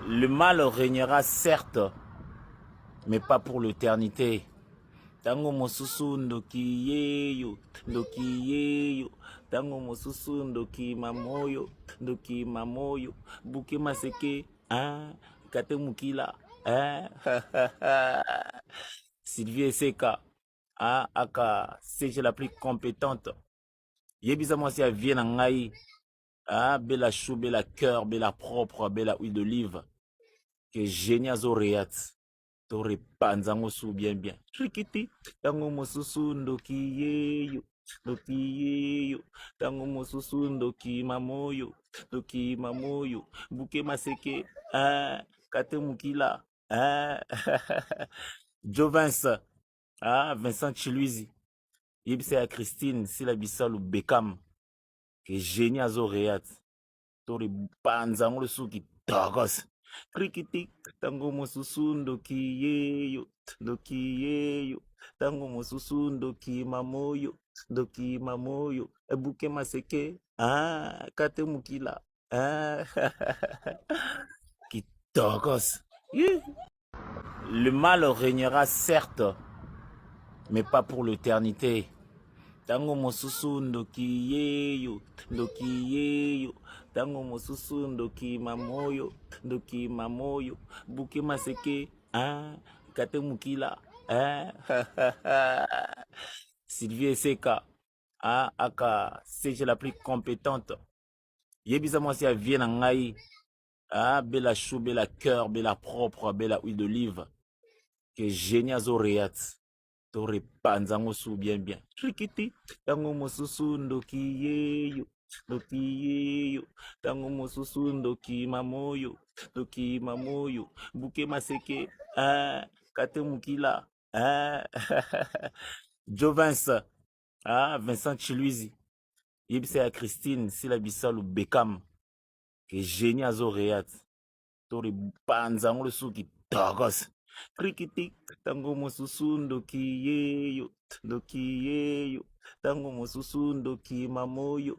Le mal régnera certes, mais pas pour l'éternité. Tango mosusu ndoki yeyo, tango mosusu ndoki mamoyo, buke maseke, hein, kate mukila, hein, Sylvie Seka, hein, aka, c'est la plus compétente. Yebisa moi si elle vient en ngai, hein, bella chou, bella cœur, bella propre, bella huile d'olive, que génie azoreat. Tore panzango su bien. Trikiti, tango mosusu ndoki yeyo, tango mosusu ndoki mamoyo, buke maseke, ah, kate mukila, ah, Jovens, ah, Vincent Chiluizi, yebise ya Christine, sila bisalu Beckham, que génie azoreat, tore panzango su ki togos. Krikiti, tango mosusu ndoki yeyo, tango mosusu ndoki mamoyo, ebuke maseke, ah, kate mukila, ah, kitokos. Yeah. Le mal régnera certes, mais pas pour l'éternité. Tango mosusu ndoki yeyo, tango mosusu ndoki mamoyo, buke maseke, ah, kate mukila, ah, Sylvie Seka, ah, aka, c'est la plus compétente. Yebisa moi si elle vient en ngai, ah, bella chou, bella cœur, bella propre, bella huile d'olive, que génie azoreat. Tore panzango su bien. Trikiti, tango mosusu ndoki yeyo, tango mosusu ndoki mamoyo, buke maseke, ah, kate mukila, ah, Jovens, ah, Vincent Chiluizi, yebise ya Christine, sila bisalu Beckham, que génie azoreat, tore panzango su ki togos. Krikiti, tango mosusu ndoki yeyo, tango mosusu ndoki mamoyo,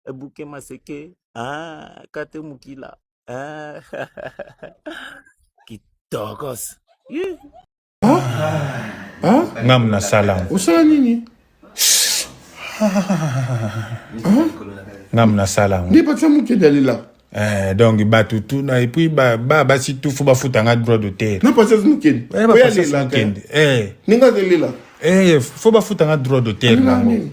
ebuke maseke, ah, kate mukila, ah, kitokos. Yeah. Ngam na salam. Usala nini? Ngam na salam. Ndi patsa muke dalila. Donc batutu na et puis si tout faut bafutanga droit de terre. Na patsa muke. Oya lela kan. Ninga dalila. Faut bafutanga droit de terre nango. Et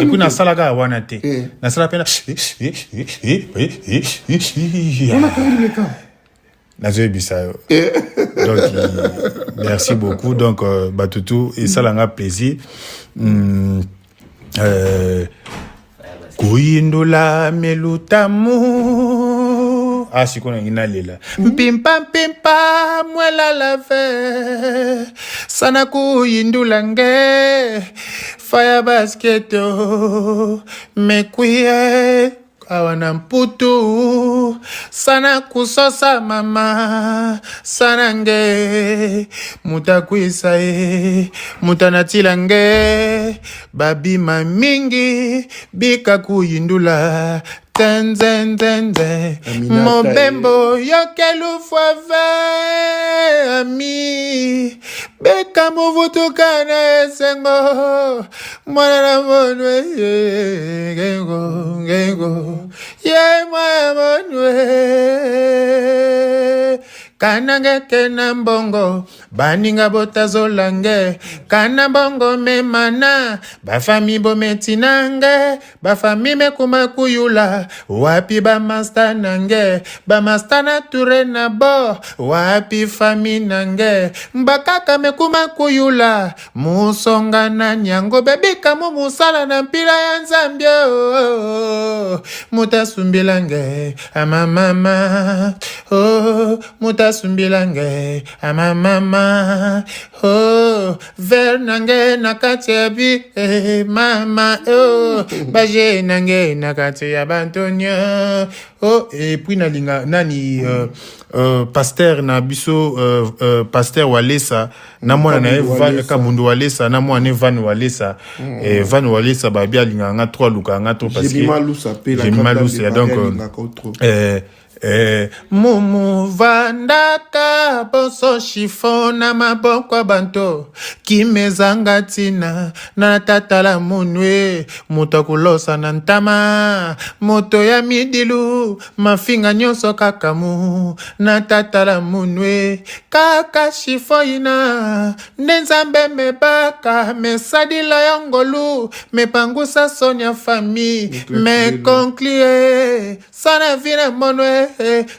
puis na salaga wana te. Na sala pena. On a quand le cas. Donc merci beaucoup. Donc batutu et ça l'a plaisir. Kuindula melutamu sikona nginalela mpimpa mwela lave sana kuindula nge fire basketo mekuye awana mputu sana kusosa mama sana nge mutakwisa mutanatila nge babima mingi bika kuyindula tenze mobembo yokelufwave ami beka muvutukana esengo mwana na monwe gengo ye mwana monwe kanange kena mbongo baninga botazolange kana mbongo memana bafami bometinange bafami mekuma kuyula wapi bamasta nange bamasta na ture na bo wapi fami nange mbakaka mekuma kuyula musonga na nyango bebika musala na mpila ya nzambia mutasumbilange amamama muta basumbilange mama oh ver nange nakati ya bi mama oh baje nange nakati ya bantonya oh et puis nalinga nani pasteur na biso pasteur Walesa na mwana na Evan Kabundu Walesa na mwana Evan Walesa Van Walesa ba bia linga nga 3 luka nga to parce que j'ai malusa donc mumu vandaka boso chiffon na maboko banto kimezanga tina na tatala munwe moto kulosa na ntama moto ya midilu mafinga nyonso kakamu na tatala munwe kaka chifoina nenzambe mebaka mesadila yongolu mepangusa sonia famille me conclie sana vina monwe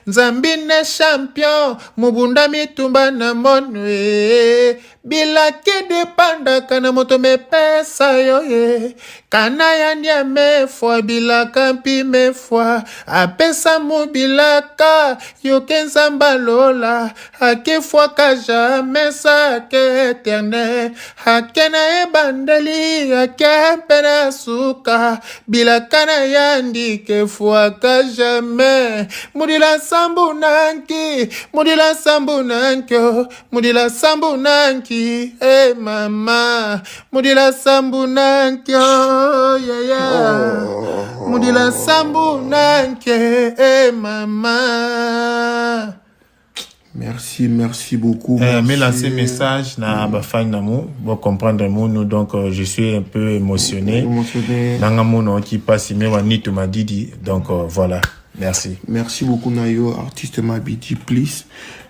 Nzambine champion mubunda mitumba na monwe bilake de panda kana moto me pesa yo ye kana ya nyame fwa bilaka mpi me fwa apesa mobilaka yo kenzamba lola ake fwa ka jamais sa ke éternel ake na ebandeli ake pena suka bilaka na yandike fwa ka jamais mudila sambu nanki mudila sambu nankyo mudila sambu nanki eh mama mudila sambu nankyo yeah mudila sambu nanki eh mama. Merci beaucoup. Mais lancer message na bafan namu, bon comprendre nous donc je suis un peu émotionné. Nanga mono qui passe mais wani tu m'a dit donc voilà. Merci. Merci beaucoup Nayo, artiste Mabidi, please.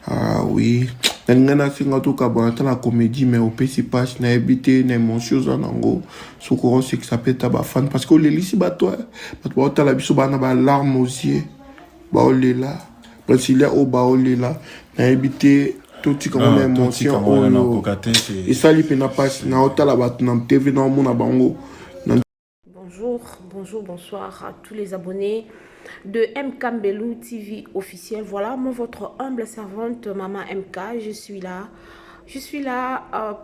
Ah oui. Nangana singa to kabana la comédie mais au PC passe na habité na émotion zanango. Sokoro c'est que ça peut être fan parce que les lycées bato bato la biso bana ba larmes aux yeux. Ba olela. Brasilia o ba olela. Na habité tout comme une émotion. Et ça li pena passe na otala bato na TV na mona bango. Bonjour, bonsoir à tous les abonnés de MK Mbelu TV officiel. Voilà, moi votre humble servante Maman MK, je suis là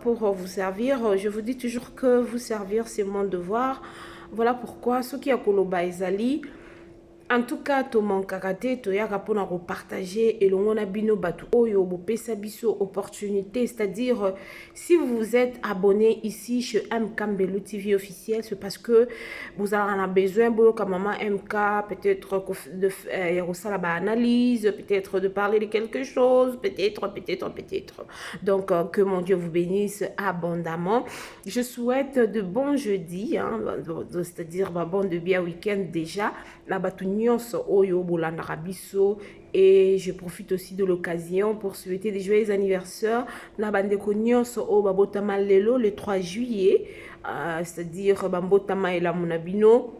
pour vous servir. Je vous dis toujours que vous servir c'est mon devoir. Voilà pourquoi ceux qui a koloba ezali en tout cas to mon karaté to yaka pona repartager et l'on a bino batu oyo bo pesa biso opportunité, c'est-à-dire si vous vous êtes abonné ici chez MK Mbelu TV officiel, c'est parce que vous en avez besoin comme Maman MK, peut-être de faire la analyse, peut-être de parler de quelque chose, peut-être. Donc que mon Dieu vous bénisse abondamment. Je souhaite de bons jeudis, hein, c'est-à-dire bon de bien week-end déjà. La nyonso oyo bolandaka biso, et je profite aussi de l'occasion pour souhaiter des joyeux anniversaires na bandeko nyonso o babotama lelo le 3 juillet, c'est-à-dire bambotama et la monabino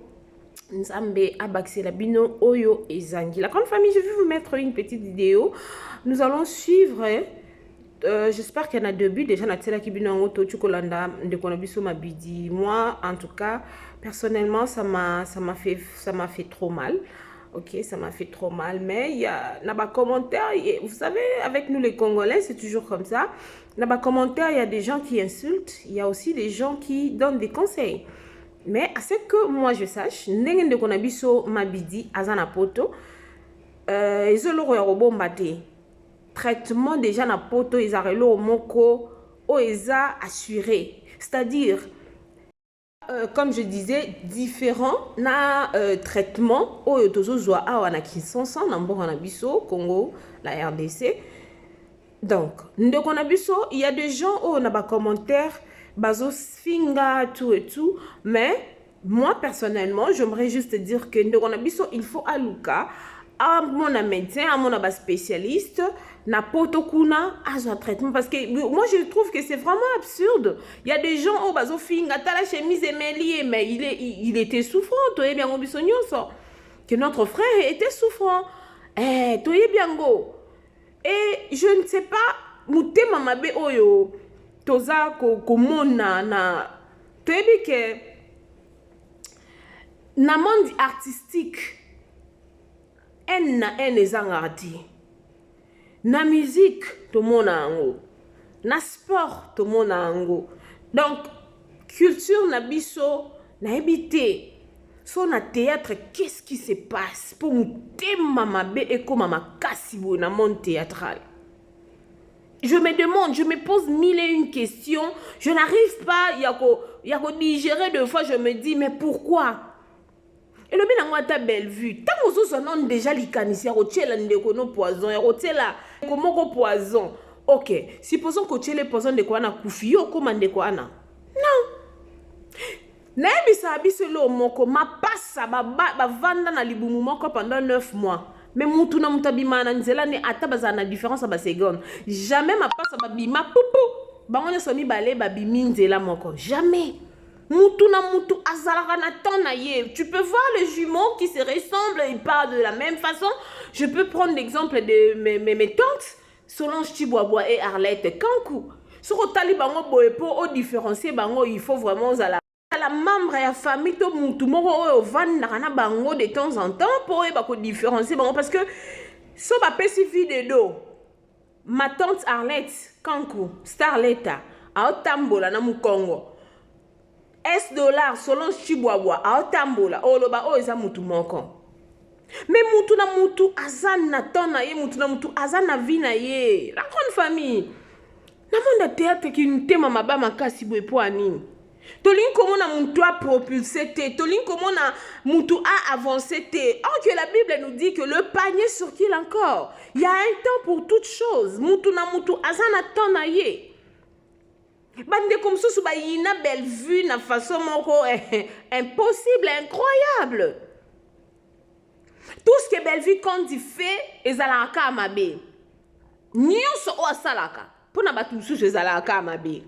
nzambe abaxe la bino oyo ezangi. La grande famille, je vais vous mettre une petite vidéo. Nous allons suivre j'espère qu'il y en a deux buts déjà na tsela kibino ngo to chukolanda ndeko na biso mabidi. Moi en tout cas personnellement ça m'a fait trop mal. Ok, ça m'a fait trop mal, mais il y a là-bas commentaires, vous savez, avec nous les Congolais, c'est toujours comme ça. Là-bas commentaires, il y a des gens qui insultent, il y a aussi des gens qui donnent des conseils. Mais à ce que moi je sache, n'engende de konabiso mabidi azana poto, ezolo ya robombate. Traitement déjà na poto ezarelo moko o eza assuré, c'est-à-dire comme je disais, différents traitements au tozozoa awana Kinshasa na mboka na biso Congo, la RDC. Donc ndeko na biso, il y a des gens au na ba commentaires bazo finga tout et tout, mais moi personnellement, j'aimerais juste dire que ndeko na biso, il faut aluka à mon médecin, à mon spécialiste, na poto kuna à un traitement, parce que moi je trouve que c'est vraiment absurde. Il y a des gens au bazo finga ta la chemise est mais il était souffrant, toi bien que notre frère était souffrant. Toi bien go. Et je ne sais pas mutema mabe oyo toza ko mona na toi que na monde artistique en ezangati na musique tomona yango, na sport tomona yango. Donc culture na biso na ebité. So na théâtre, qu'est-ce qui se passe pour mutema mabe et comme makasi bo na monde théâtral? Je me demande, je me pose mille et une questions. Je n'arrive pas, yako digérer deux fois, je me dis, mais pourquoi? Et le bien n'a pas belle vue. Tant que vous avez déjà l'icanissi, rotiela ndekono poison, rotiela komoko poison. Ok, supposons que tu les poison de quoi na koufi, yo commande quoi na? Non. Naebisa biselo moko ma passa ba vanda na libumu moko pendant 9 mois. Mais mutu na mutabima na nzela ne atabaza na différence ba seconde. Jamais ma passa ba bima poupou. Bango somi balé ba bimi nzela moko. Jamais. Mutu na mutu azalaka na temps na ye. Tu peux voir les jumeaux qui se ressemblent, ils parlent de la même façon. Je peux prendre l'exemple de mes tantes, Solange Chiboaboa et Arlette Kankou. Sur le taliban pour différencier bango, il faut vraiment la membre et la famille to mutu moko o vanda na bango de temps en temps pour différencier bango parce que so ba pesi vidéo ma tante Arlette Kankou Starleta a otambola na mukongo $, selon Chiboaboa a otambola oloba o eza mutu moko. Mais mutu na mutu azan na ton na ye, mutu na mutu azan na vie na ye. La grande famille. Na monde théâtre qui nous tema maba makasi boe po anini. Tolin comment na mutu a propulsé te, tolin comment na mutu a avancé te. Or que la Bible nous dit que le panier circule encore. Il y a un temps pour toutes choses. Mutu na mutu azan na ton na ye. Bande comme ça, ba yina belle vue na façon moko impossible, incroyable. Tout ce que belle vue quand il fait, ezalaka amabe. Nyonso o asalaka. Pona batu sou ezalaka amabe.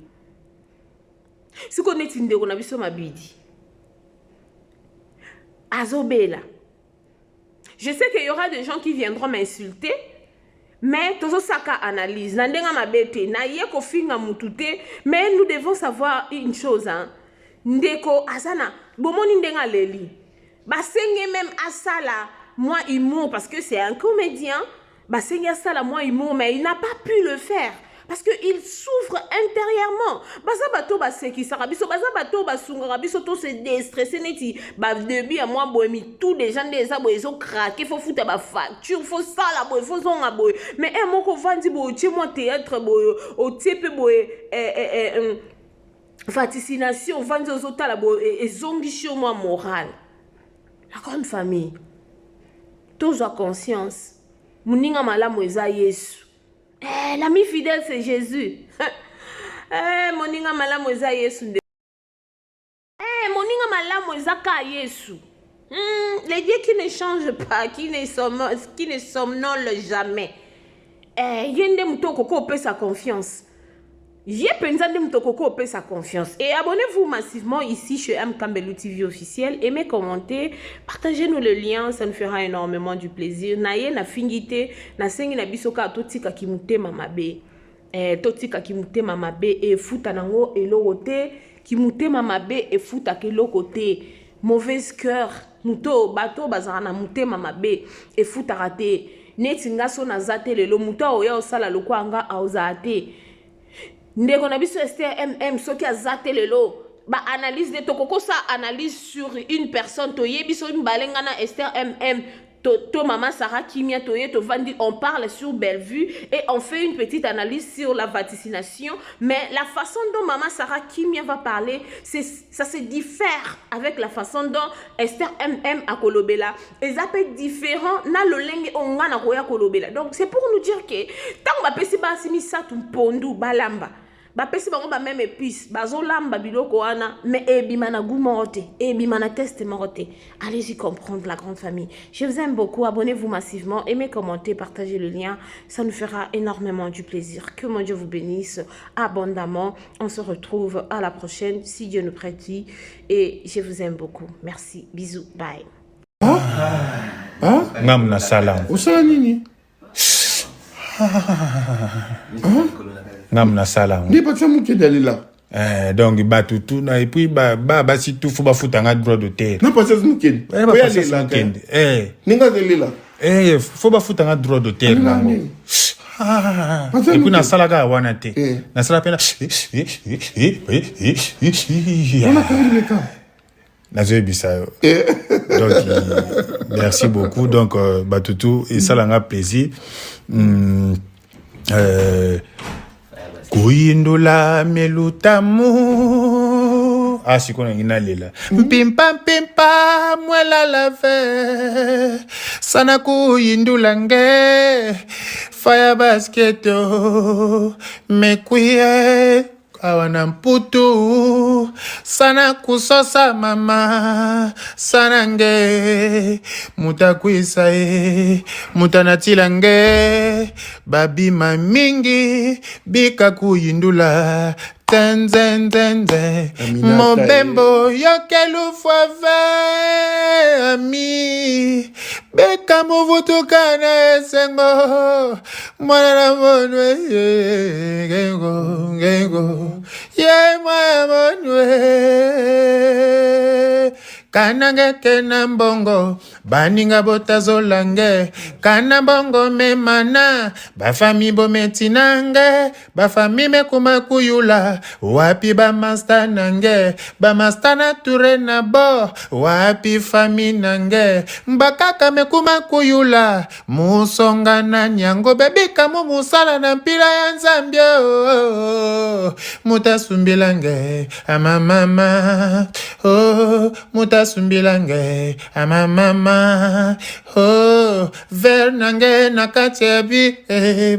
Si connaît tinde ko na biso mabidi. Azobela. Je sais qu'il y aura des gens qui viendront m'insulter. Mais tozo saka analyse na ndenga mabete na ye ko finga mutute mais nous devons savoir une chose hein ndeko asana bomoni ndenga leli basenge même asala moi humour parce que c'est un comédien basenge asala moi humour mais il n'a pas pu le faire parce que il souffre intérieurement baza bato baseki sarabiso baza bato basunga biso to se déstresser neti ba début à moi boemi tout des gens des abo ils ont craqué faut foutre ba facture faut ça la boy faut zonga boy mais un moko vandi boy chez moi théâtre boy au type boy vaticination vandi aux autres la boy et zongi sur moi moral la grande famille tous en conscience muninga malamu eza Yesu. L'ami fidèle, c'est Jésus. Moninga malamu eza Yesu. Moninga malamu eza ka Yesu. Les dieux qui ne changent pas, qui ne somnolent jamais. Yende mutoko ko pe sa confiance. Yé pensande mutoko ko pe sa confiance. Et abonnez-vous massivement ici chez M Kambelu TV officiel. Aimez, commentez, partagez-nous le lien, ça nous fera énormément du plaisir. Naye na fingite, na sengi na bisoka totika kimute mamabe. Totika kimute mamabe et futa nango elorote, kimute mamabe et futa kelokote. Mauvaise cœur, muto bato bazana mute mamabe et futa rate. Netinga so na zate lelo muto oya osala lokwa anga aozate. Ndeko na biso Esther MM soki azate lelo ba analyse de tokoko sa analyse sur une personne to yebiso mbalenga na Esther MM to maman Sarah Kimia to ye to vandi on parle sur Bellevue et on fait une petite analyse sur la vaticination mais la façon dont maman Sarah Kimia va parler ça se diffère avec la façon dont Esther MM a kolobela et ça peut être différent na lolenge onga na koya kolobela donc c'est pour nous dire que tant ba pesi ba simi sa tu pondu balamba ba pesi bango ba même épice bazo lamba biloko wana mais ebima na goût morote ebima na test morote. Allez-y comprendre la grande famille. Je vous aime beaucoup, abonnez-vous massivement, aimez, commentez, partagez le lien, ça nous fera énormément du plaisir. Que mon Dieu vous bénisse abondamment. On se retrouve à la prochaine si Dieu nous prête vie et je vous aime beaucoup. Merci, bisous, bye. Namna salam. Osala nini? Namna salam. Ndi patsa muke dalila. Donc batutu na et puis si tout faut ba futanga droit de terre. Na patsa muke. Oya lela. Ninga dalila. Faut ba futanga droit de terre nango. Et puis nasalaga wana te. Nasala pena. Donc merci beaucoup. Donc Batutu et ça l'a plaisir. Kuindula melutamu. Ah, si qu'on a lela. Pimpa pimpa mwela la ve. Sana kuindula nge. Fire basketo. Mekuye. Awana mputu. Sana kusosa mama. Sanange. Mutakwisa mutanatilange. Babi mamingi. Bika kuyindula. Tenzenzenze. Mobembo yokelu fwave. Ami. Beka muvutukana esengo. Mwana na monwe. Gengo. Ye mwana monwe. Kanange kena mbongo. Baninga botazolange. Kana mbongo memana. Bafami bometinange. Bafami mekuma kuyula. Wapi bamasta nange. Bamasta na ture na bo. Wapi fami nange. Mbakaka mekuma kuyula. Musonga na nyango. Bebika musala na mpila ya nzambio. Mutasumbilange. Ama mama. Oh. Mutasumbilange. Ama mama. Oh. Ver nange nakati ya bi.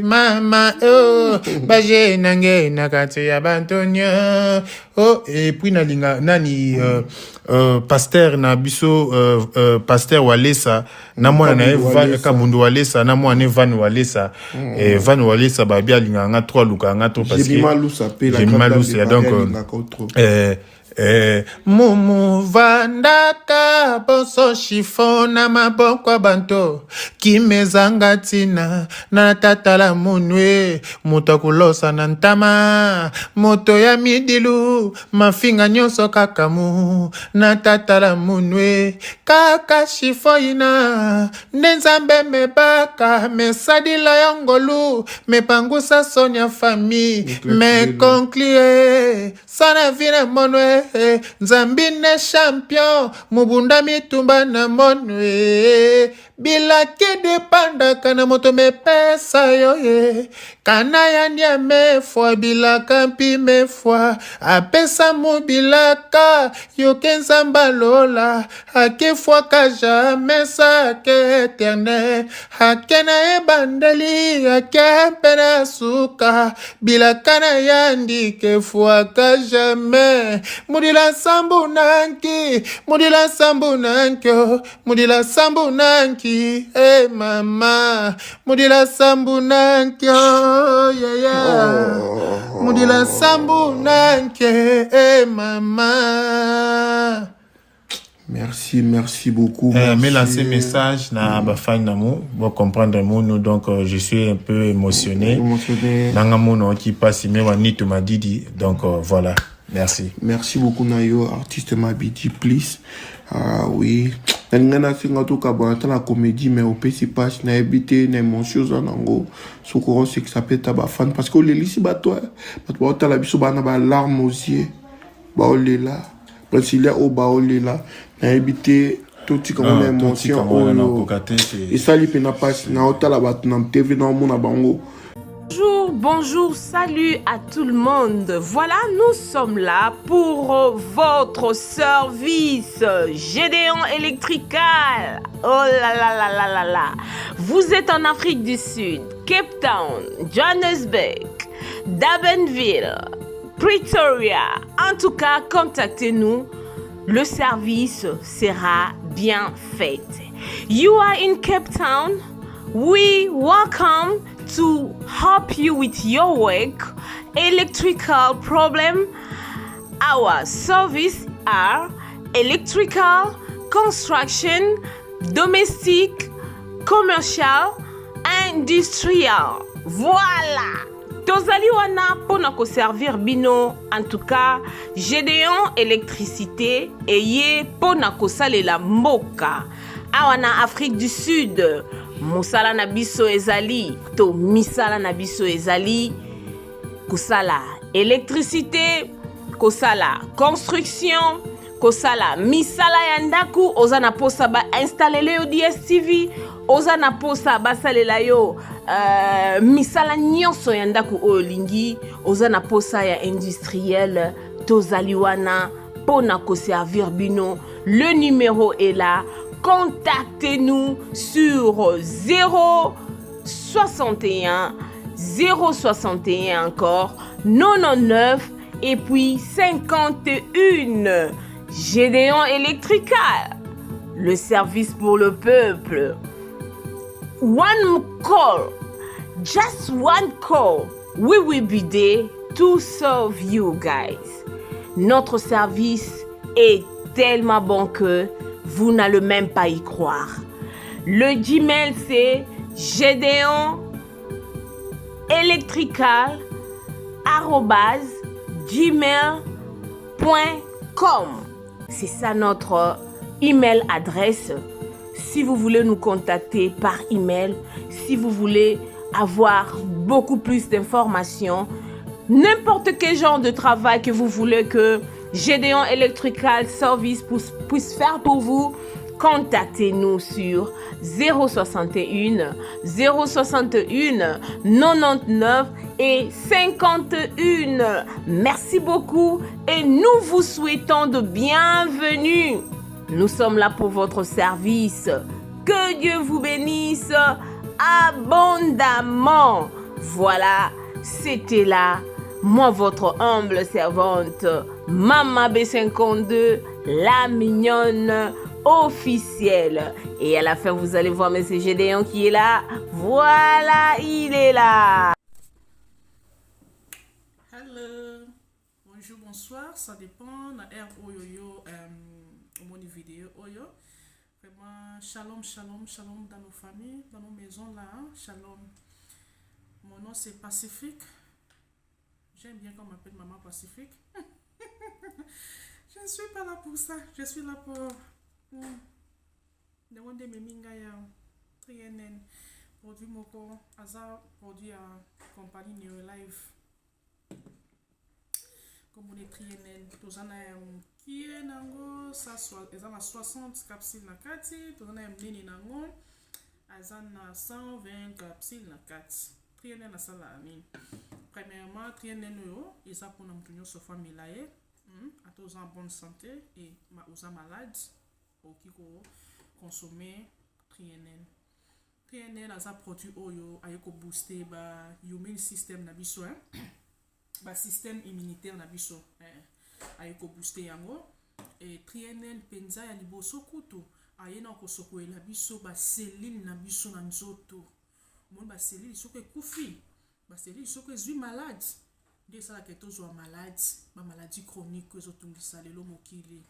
Mama. Oh. Baje nange nakati ya bantonio. Oh. Et puis nani pasteur na biso pasteur Walesa na mwana na Kamundu Walesa na mwana Van Walesa Van Walesa babia linga nga 3 luka nga to parce que j'ai malusa donc Mumu vandaka boso shifona maboko banto kimezanga tina na tatala munwe mutakulosa na ntama moto ya midilu mafinga nyonso kakamu na tatala munwe kaka shifoina nenzambe mebaka mesadila yongolu mepangusa sonya fami me conclure sana vina monwe Nzambine champion mubunda mitumba na monwe bila kede panda kana moto me pesa yo kana ya nya me fwa bila kampi me fwa apesa mobilaka yo kenzamba lola ake fwa ka jamais sa ke eternel hakena e bandeli ake pena suka bila kana yandi ke fwa ka jamais Mudila sambu nanki, mudila sambu nankyo, mudila sambu nanki, mama, mudila sambu nankyo, yeah. Mudila sambu nanki, mama. Merci beaucoup. Mais lancer message na bafan namu, pour comprendre nous donc je suis un peu émotionné. Nanga mono qui passe mais wani to madidi donc voilà. Merci. Merci beaucoup Nayo, artiste Mabidi, please. Oui. Nangana singa to kabana la comédie mais au PC passe na habité na émotion zanango. Sokoro c'est que ça peut être fan parce que les lisi batoi. Batoi ta la biso bana ba larme aux yeux. Ba olela. Brasilia o ba olela. Na habité tout comme émotion. Et ça li pena passe na ota la bat na TV na mona bango. Bonjour, salut à tout le monde. Voilà, nous sommes là pour votre service Gédéon Electrical. Oh là là là là là là. Vous êtes en Afrique du Sud, Cape Town, Johannesburg, Durbanville, Pretoria. En tout cas, contactez-nous. Le service sera bien fait. You are in Cape Town. We welcome to help you with your work, electrical problem. Our service are electrical, construction, domestic, commercial, industrial. Voilà. Tozali wana pona ko servir bino en tout cas Gédéon électricité et yé pona ko salela mboka. Awana Afrique du Sud. mosala na biso ezali to misala na biso ezali kosala électricité, kosala construction, kosala misala ya ndaku, oza na posa ba installer yo DSTV, oza na posa basalela yo misala nyonso ya ndaku oyo lingi, oza na posa ya industriel, tozali wana pona ko servir bino. Le numéro est là. Contactez-nous sur 061 061 encore 99 et puis 51. Gédéon Electrical, le service pour le peuple. One call, just one call, we will be there to serve you guys. Notre service est tellement bon que vous n'allez même pas y croire. Le Gmail c'est gedeonelectrical@gmail.com. C'est ça notre email adresse. Si vous voulez nous contacter par email, si vous voulez avoir beaucoup plus d'informations, n'importe quel genre de travail que vous voulez que Gédéon Electrical Service puisse faire pour vous, contactez-nous sur 061 061 99 et 51. Merci beaucoup et nous vous souhaitons de bienvenue. Nous sommes là pour votre service. Que Dieu vous bénisse abondamment. Voilà, c'était là, moi votre humble servante, Maman B52, la mignonne officielle. Et à la fin, vous allez voir M. Gédéon qui est là. Voilà, il est là. Hello, bonjour, bonsoir, ça dépend de l'air oyoyo au moni vidéo oyo. Vraiment, shalom, shalom, shalom dans nos familles, dans nos maisons là, hein? Shalom. Mon nom c'est Pacifique. J'aime bien qu'on m'appelle Maman Pacifique. Je ne suis pas là pour ça, je suis là pour demander mes mingaya, trienen, produit moko, hasard, produit à compagnie Neolife. Comme on est trienen, tous en a qui est nango, ça soit, ils ont 60 capsules na kati, tous en a mini nango, ils ont 120 capsules na kati. Trienen na sala amin. Premièrement, trienen yo, ils ont pour nous tenir sur famille là, à tous en bonne santé et aux malades, au qui consommer trienen. Trienen a produit oyo, ayeko booster ba immune system na biso, ba système immunitaire na biso, ayeko booster yango. Et trienen penza ya liboso kutu, ayena ko sokoela biso ba cellule na biso na nzoto. Mon ba cellule soko kufi, ba cellule soko ezui malade. Dès ça la que tous sont malades, ma maladie chronique que zo tungisa lelo mokili.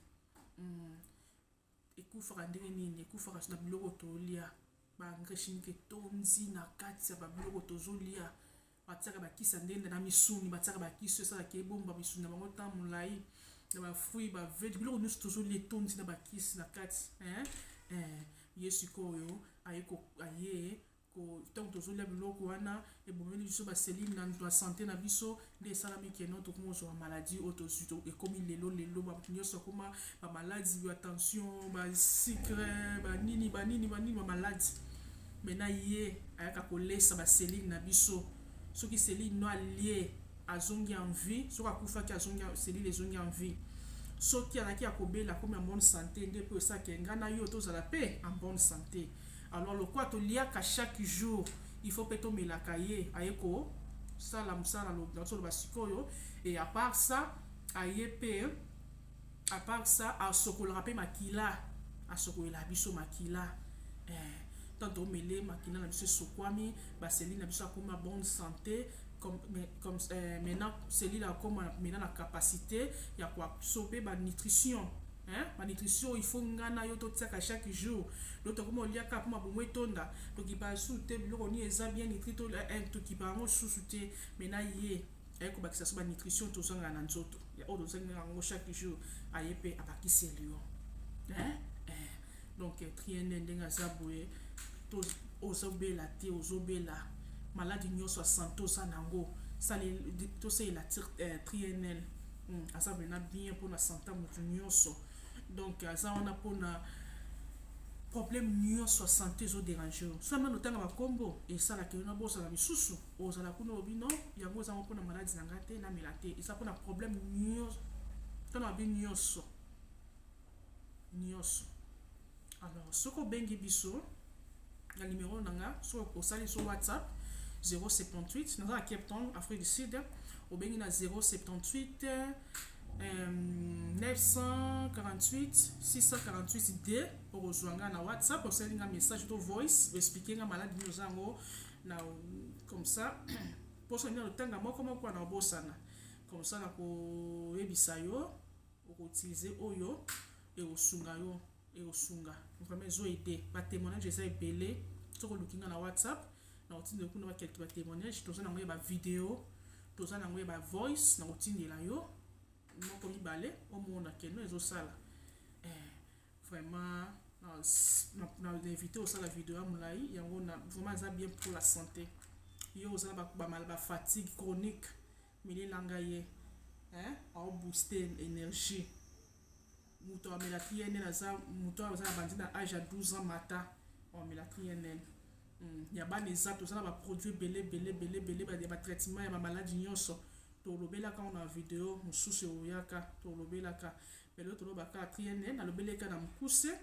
Ekufaka ndenge nini, ekufaka na biloko tolia. Ba ngreshin ke tonzi na kati ya ba biloko tozolia. Bataka ba kisa ndenge na misuni, bataka ba kiso ça ke bomba misuni na bango tamulai. Na ba fruit ba veg biloko nyuso tozolia tonzi na ba kisi na kati, Yesu koyo ayeko aye ko tant tozolia biloko wana e bomeli biso ba cellule na santé na biso de salami ke no to komo zo maladie autosuto e komi lelo ba nyonso koma ba maladie ba tension ba sucre ba nini ba maladie mena ye ayaka ko lesa ba cellule na biso soki cellule no allié azongi en vie soki akufa ki azongi cellule ezongi en vie soki alaki akobela comme en bonne santé nde pe ça ke ngana yo tozala pe en bonne santé. Alors le quoi tu lia qu'à chaque jour il faut peut-être me la cahier ayeko ça la musala dans le basikoyo et à part ça ayepe à part ça à sokola rapé makila à sokola biso makila tant on mêler makila na biso sokwami ba cellule na biso comme bonne santé comme maintenant cellule comme maintenant la capacité il y a quoi sauver ba nutrition. Ma nutrition il faut ngana yo to tsaka chaque jour d'autres comme on lia ka pour ma bomo etonda to ki ba souté biloko ni eza bien nutri to to ki ba ngo souté mena ye ayeko bakisa so ba nutrition to zanga na nzoto ya odo zanga ngo chaque jour ayepe abakisi elio donc trienne ndenga zabwe to ozobela te ozobela maladi nyonso santé oza nango tosala trienel aza vraimen bien mpona santé motu nyonso donc aza wana mpona problème nyonso santé ezoderange yo so nano otanga bakombo esalaka yo na bosala misusu ozala kuna obi non yango ezango mpona maladi na ngai te namela te eza mpona problème nyonso tana babi nyonso alors soki obengi biso na numéro na nga soki osali so whatsapp 078 naza na Cape Town Afrique du Sud obengi na 078 948 648 d okozwa nga na whatsapp osali nga message to voice oexplike nga maladi nini oza yango na comme ça mposo nini otanga moko na obosana comme ça na koyebisa yo okoutilize oyo ekosunga yo ekosunga vraiment ezoede batémoignage eza ebele soki oluki nga na whatsapp na kotindela kuna bakelke batémoignage toza nango ye bavideo toza nango ye bavoice na kotindela yo moko mibale omona keno ezosala vraiment na invité osala video ya molai yango vraiment eza bien pour la santé yo ozala bafatigue chronique milelanga ye aobooste énergie moto amela trienel aza moto aza na bandi na age ya 12 ans mata amela trienel ya bana eza tozala baproduit ebele batraitement ya bamaladi nyonso tolobelaka na video mosusu oyaka tolobelaka lelo tolobaka trienel alobeleka na mokuse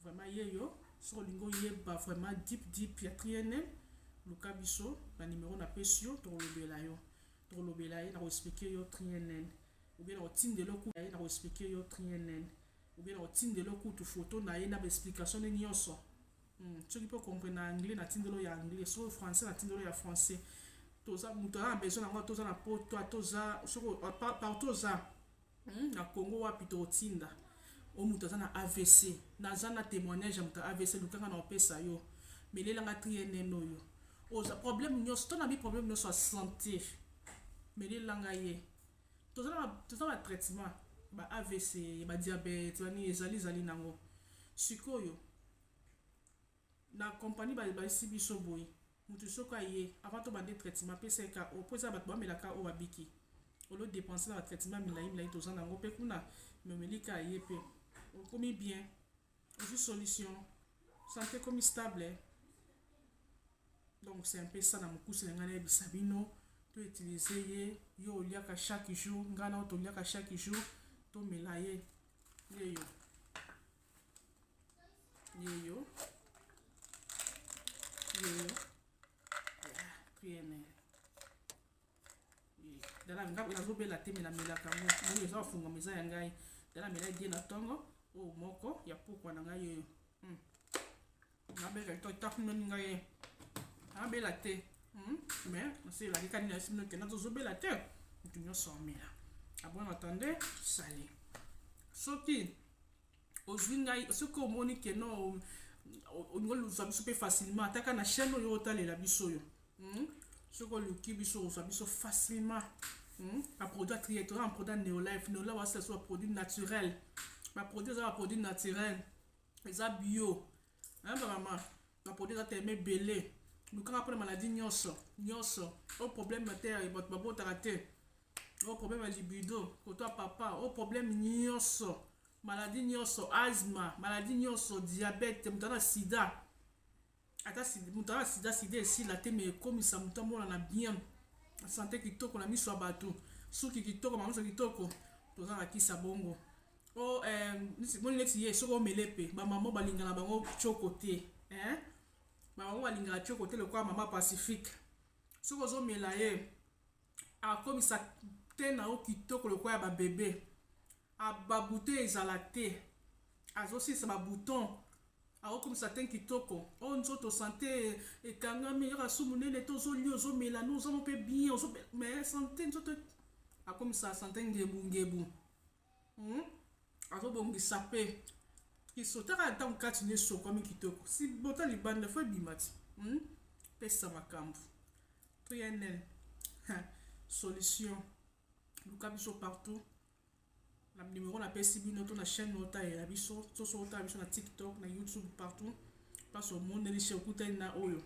vraiment yeyo soki olingi oyeba vraiment deep ya trienel luka biso na numéro na pesi yo tolobela ye na koexplike yo trienel ou bien na kotindela okutu na ye na koexplike yo trienel ou bien na kotindela okutu foto na ye na baexplication ne nyonso soki mpo comprendre na anglais na tindelo ya anglais soki français na tindelo ya français toza moto aza na besoin nango toza na poto toza soki partout oza na Congo wapi totinda o moto aza na AVC naza na témoignage ya moto AVC lukanga na opesa yo melelanga trienel oyo oza problème nyonso to na bi problème nyonso ya santé melelanga ye toza na traitement ba AVC ba diabète bani ezali nango sikoyo na compagnie balisi biso boye mutu soki aye avant tobande traitement peseka opoza bato bamelaka oyo babiki olo dépenser na batraitement milai toza nango mpe kuna memelika aye mpe okomi bien ozwi solution santé komi stable donc c'est un peu ça na mokuse na ngai nayebisa bino to utiliser ye yo oliaka chaque jour ngai na toliaka chaque jour tomela ye yeyo trienel dala nazobela te melamelaka ngo ndenge eza bafungama eza ya ngai dala mela edie na ntongo oyo moko ya pokwa na ngai yeyo nabela totafunoni ngai ye nabela te mais naselaki kani na simino kena tozobela te mutu nyonso amela abon attende sali soki ozwi ngai soki omoni keno olingo luzwa biso mpe facilement ataka na chaîne oyo otalela biso oyo soki oluki biso ozwa biso facilement baproduit atrier toza baproduit neolife wasila so baproduit naturel baproduit eza baproduit naturel eza bio bamama baproduit eza teme ebele lukanga mpona maladi nyonso o problème te bato babotaka te o problème ya libido koto ya papa o problème nyonso maladi nyonso asthme maladi nyonso diabète moto aza na sida ata moto aza na sida esila te me ekomisa moto amonana bien santé kitoko na miso ya bato suki kitoko mamuso kitoko toza na kisa bongo moni neti ye soki omele mpe bamama balingana bango tioko te bamama balingana tioko te lokola mama pacifique soki ozomela ye akomisa te na yo kitoko lokola ya babebe babouton ezala te azosilisa babouton aokomisa te kitoko oyo nzoto santé ekangami yoka su monene te ozolia ozomela no ozamo mpe bien mais santé nzoto akomisa santé ngebu azobongisa mpe kisotaka ntango kati ne sokwami kitoko si bota libanda fo ebima ti pesa makambo trienel solution luka biso partout na numéro na pesi bino to na chaîne nota ya biso soso ota biso na TikTok na YouTube partout mpasi omoneli she okutani na oyo